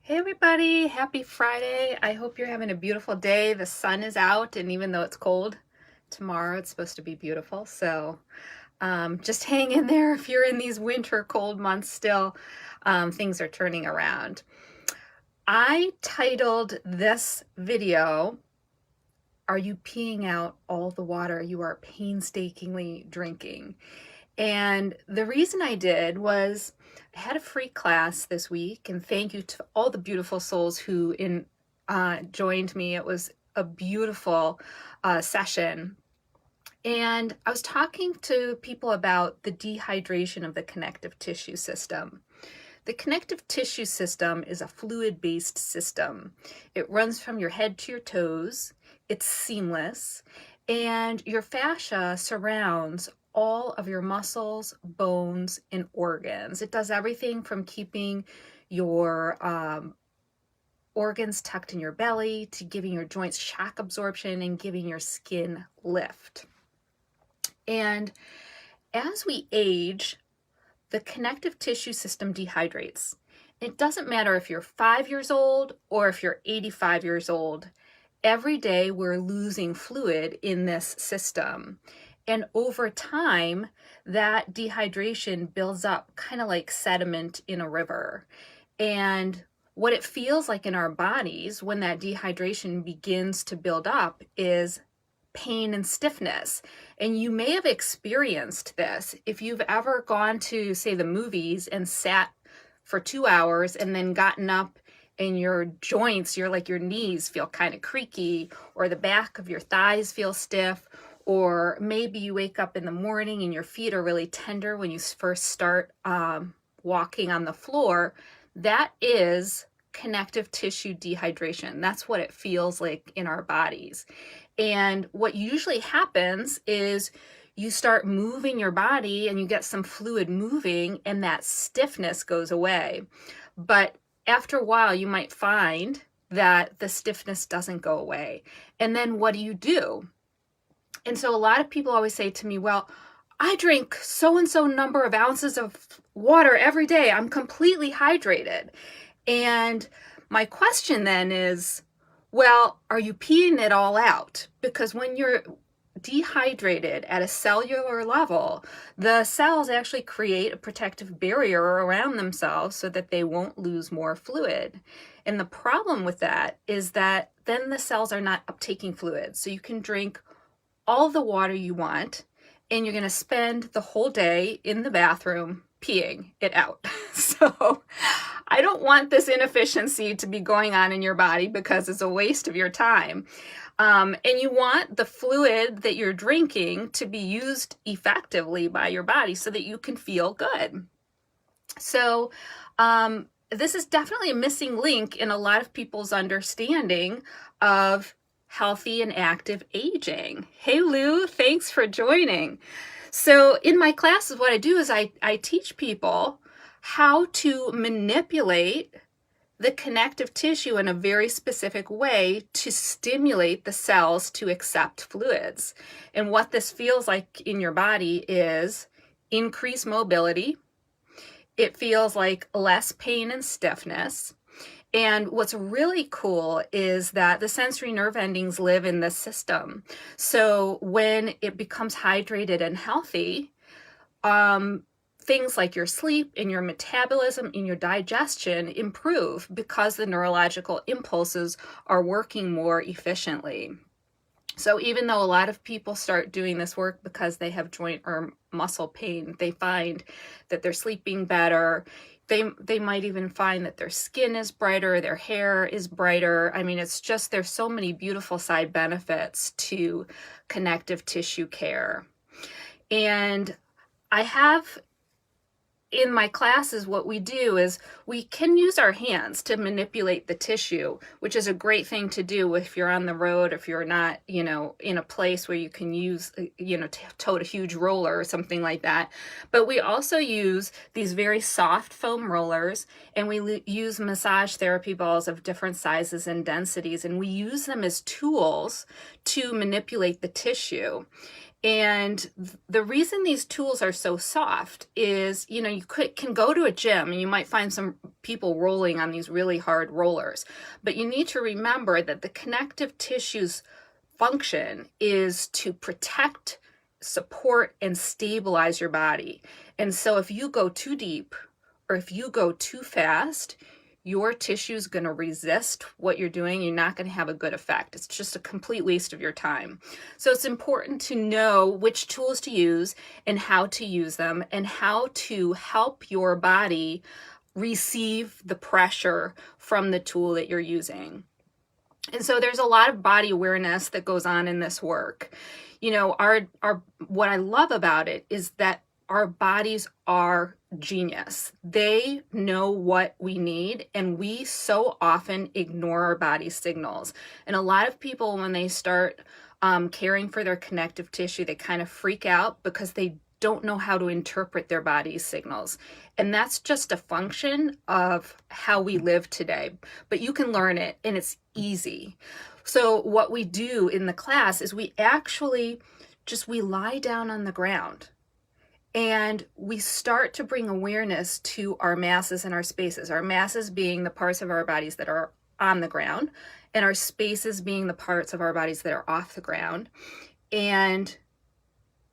Hey everybody, happy Friday. I hope you're having a beautiful day. The sun is out, and even though it's cold, tomorrow it's supposed to be beautiful. So just hang in there if you're in these winter cold months still. Things are turning around. I titled this video, "Are you peeing out all the water you are painstakingly drinking?" And the reason I did was I had a free class this week, and thank you to all the beautiful souls who joined me. It was a beautiful session. And I was talking to people about the dehydration of the connective tissue system. The connective tissue system is a fluid-based system. It runs from your head to your toes. It's seamless, and your fascia surrounds all of your muscles, bones, and organs. It does everything from keeping your organs tucked in your belly to giving your joints shock absorption and giving your skin lift. And as we age, the connective tissue system dehydrates. It doesn't matter if you're 5 years old or if you're 85 years old. Every day we're losing fluid in this system. And over time, that dehydration builds up kind of like sediment in a river. And what it feels like in our bodies when that dehydration begins to build up is pain and stiffness. And you may have experienced this if you've ever gone to, say, the movies and sat for 2 hours and then gotten up and your joints, your knees feel kind of creaky, or the back of your thighs feel stiff, or maybe you wake up in the morning and your feet are really tender when you first start walking on the floor. That is connective tissue dehydration. That's what it feels like in our bodies. And what usually happens is you start moving your body and you get some fluid moving and that stiffness goes away. But after a while, you might find that the stiffness doesn't go away. And then what do? And so a lot of people always say to me, well, I drink so-and-so number of ounces of water every day. I'm completely hydrated. And my question then is, well, are you peeing it all out? Because when you're dehydrated at a cellular level, the cells actually create a protective barrier around themselves so that they won't lose more fluid. And the problem with that is that then the cells are not uptaking fluid. So you can drink all the water you want, and you're going to spend the whole day in the bathroom peeing it out. So I don't want this inefficiency to be going on in your body because it's a waste of your time. And you want the fluid that you're drinking to be used effectively by your body so that you can feel good. So this is definitely a missing link in a lot of people's understanding of healthy and active aging. Hey Lou, thanks for joining. So in my classes, what I do is I teach people how to manipulate the connective tissue in a very specific way to stimulate the cells to accept fluids. And what this feels like in your body is increased mobility. It feels like less pain and stiffness. And what's really cool is that the sensory nerve endings live in this system. So when it becomes hydrated and healthy, things like your sleep and your metabolism and your digestion improve because the neurological impulses are working more efficiently. So even though a lot of people start doing this work because they have joint or muscle pain, they find that they're sleeping better. They might even find that their skin is brighter, their hair is brighter. I mean, it's just, there's so many beautiful side benefits to connective tissue care. And I have in my classes, what we do is we can use our hands to manipulate the tissue, which is a great thing to do if you're on the road, if you're not, in a place where you can use, tote a huge roller or something like that. But we also use these very soft foam rollers, and we use massage therapy balls of different sizes and densities, and we use them as tools to manipulate the tissue. And the reason these tools are so soft is, you can go to a gym and you might find some people rolling on these really hard rollers. But you need to remember that the connective tissue's function is to protect, support, and stabilize your body. And so if you go too deep or if you go too fast, your tissue is going to resist what you're doing. You're not going to have a good effect. It's just a complete waste of your time. So it's important to know which tools to use and how to use them and how to help your body receive the pressure from the tool that you're using. And so there's a lot of body awareness that goes on in this work. You know, what I love about it is that our bodies are genius. They know what we need, and we so often ignore our body signals. And a lot of people, when they start caring for their connective tissue, they kind of freak out because they don't know how to interpret their body's signals. And that's just a function of how we live today. But you can learn it, and it's easy. So what we do in the class is we lie down on the ground. And we start to bring awareness to our masses and our spaces. Our masses being the parts of our bodies that are on the ground, and our spaces being the parts of our bodies that are off the ground. And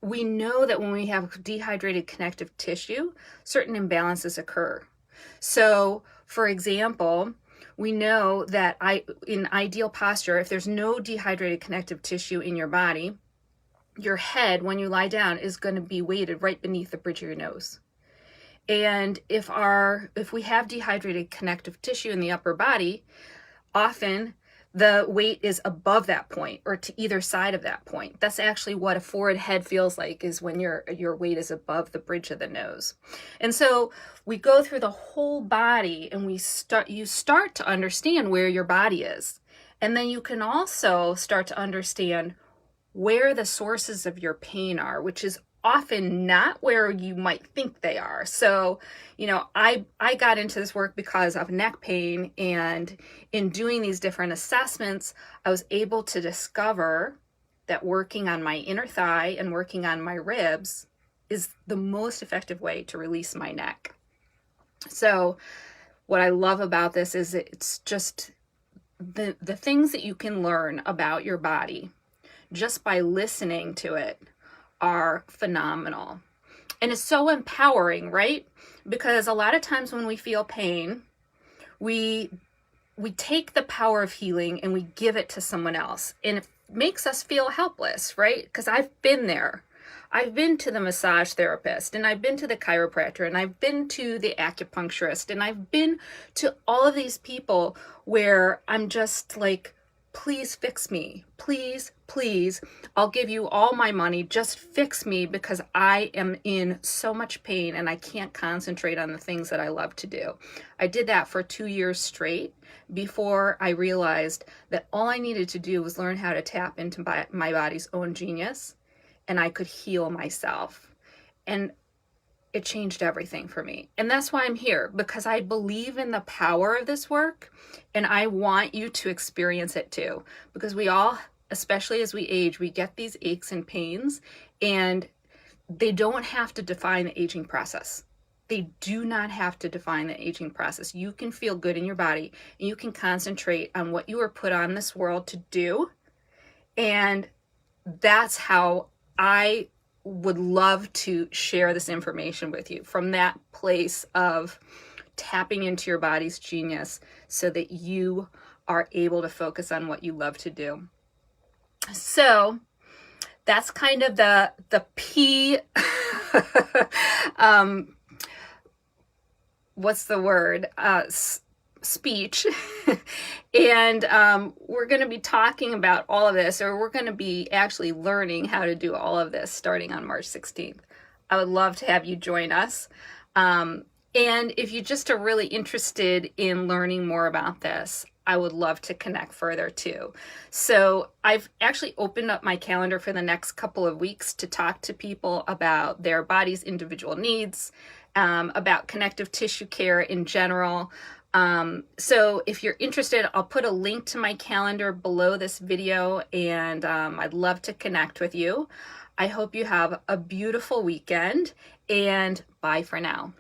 we know that when we have dehydrated connective tissue, certain imbalances occur. So, for example, we know that in ideal posture, if there's no dehydrated connective tissue in your body, your head, when you lie down, is going to be weighted right beneath the bridge of your nose. And if we have dehydrated connective tissue in the upper body, often the weight is above that point or to either side of that point. That's actually what a forward head feels like, is when your weight is above the bridge of the nose. And so we go through the whole body, and you start to understand where your body is. And then you can also start to understand where the sources of your pain are, which is often not where you might think they are. So, you know, I got into this work because of neck pain, and in doing these different assessments, I was able to discover that working on my inner thigh and working on my ribs is the most effective way to release my neck. So what I love about this is it's just the things that you can learn about your body just by listening to it are phenomenal. And it's so empowering, right? Because a lot of times when we feel pain, we take the power of healing and we give it to someone else. And it makes us feel helpless, right? Because I've been there. I've been to the massage therapist, and I've been to the chiropractor, and I've been to the acupuncturist, and I've been to all of these people where I'm just like, please fix me. Please, please. I'll give you all my money. Just fix me, because I am in so much pain and I can't concentrate on the things that I love to do. I did that for 2 years straight before I realized that all I needed to do was learn how to tap into my body's own genius, and I could heal myself. And it changed everything for me. And that's why I'm here, because I believe in the power of this work, and I want you to experience it too. Because we all, especially as we age, we get these aches and pains, and they don't have to define the aging process. They do not have to define the aging process. You can feel good in your body, and you can concentrate on what you were put on this world to do. And that's how I would love to share this information with you, from that place of tapping into your body's genius so that you are able to focus on what you love to do. So that's kind of the P what's the word? Speech. And we're going to be talking about all of this, or we're going to be actually learning how to do all of this starting on March 16th. I would love to have you join us. And if you just are really interested in learning more about this, I would love to connect further too. So I've actually opened up my calendar for the next couple of weeks to talk to people about their body's individual needs, about connective tissue care in general. So if you're interested, I'll put a link to my calendar below this video, and I'd love to connect with you. I hope you have a beautiful weekend, and bye for now.